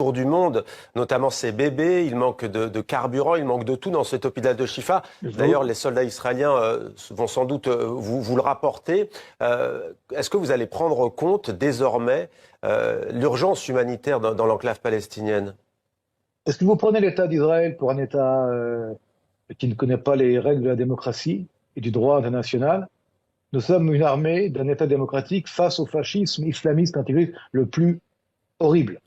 tour du monde, notamment ses bébés. Il manque de carburant, il manque de tout dans cet hôpital de Chifa. D'ailleurs, les soldats israéliens vont sans doute vous le rapporter. Est-ce que vous allez prendre compte désormais l'urgence humanitaire dans l'enclave palestinienne? Est-ce que vous prenez l'État d'Israël pour un État qui ne connaît pas les règles de la démocratie et du droit international? Nous sommes une armée d'un État démocratique face au fascisme islamiste intégriste le plus horrible.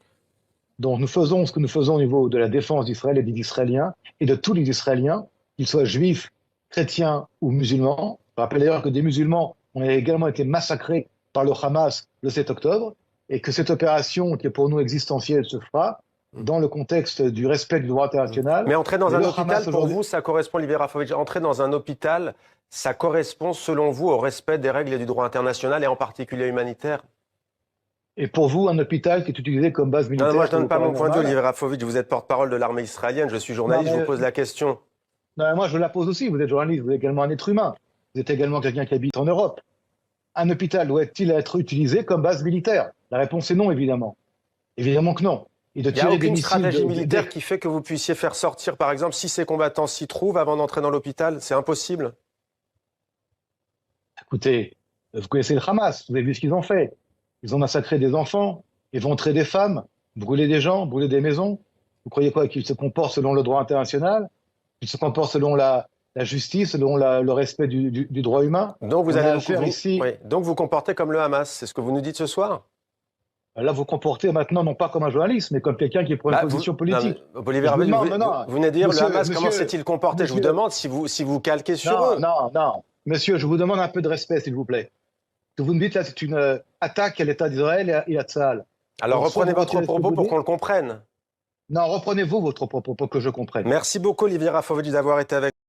Donc nous faisons ce que nous faisons au niveau de la défense d'Israël et des Israéliens et de tous les Israéliens, qu'ils soient juifs, chrétiens ou musulmans. Je rappelle d'ailleurs que des musulmans ont également été massacrés par le Hamas le 7 octobre et que cette opération, qui est pour nous existentielle, se fera dans le contexte du respect du droit international. Mais entrer dans un hôpital, pour vous, ça correspond, Olivier Rafovitch, entrer dans un hôpital, ça correspond, selon vous, au respect des règles et du droit international, et en particulier humanitaire? Et pour vous, un hôpital qui est utilisé comme base militaire? Non, moi, je ne donne pas mon point de vue, Olivier Rafovitch. Vous êtes porte-parole de l'armée israélienne, je suis journaliste, je vous pose la question. Non, mais moi, je la pose aussi. Vous êtes journaliste, vous êtes également un être humain. Vous êtes également quelqu'un qui habite en Europe. Un hôpital doit-il être utilisé comme base militaire? La réponse est non, évidemment. Évidemment que non. Il n'y a aucune stratégie militaire qui fait que vous puissiez faire sortir, par exemple, si ces combattants s'y trouvent avant d'entrer dans l'hôpital? C'est impossible? Écoutez, vous connaissez le Hamas, vous avez vu ce qu'ils ont fait. Ils ont massacré des enfants, éventré des femmes, brûlé des gens, brûlé des maisons. Vous croyez quoi? Qu'ils se comportent selon le droit international? Qu'ils se comportent selon la justice, selon le respect du droit humain? Donc donc vous comportez comme le Hamas, c'est ce que vous nous dites ce soir? Là, vous comportez maintenant non pas comme un journaliste, mais comme quelqu'un qui prend une position politique. Olivier Rafovitch, vous venez de dire, le Hamas, comment s'est-il comporté? Je vous demande si vous calquez sur eux. Non. Monsieur, je vous demande un peu de respect, s'il vous plaît. Ce que vous me dites là, c'est une attaque à l'État d'Israël et à Tsahal. Alors reprenez votre propos pour qu'on le comprenne. Non, reprenez-vous votre propos pour que je comprenne. Merci beaucoup, Olivier Rafovitch, d'avoir été avec nous.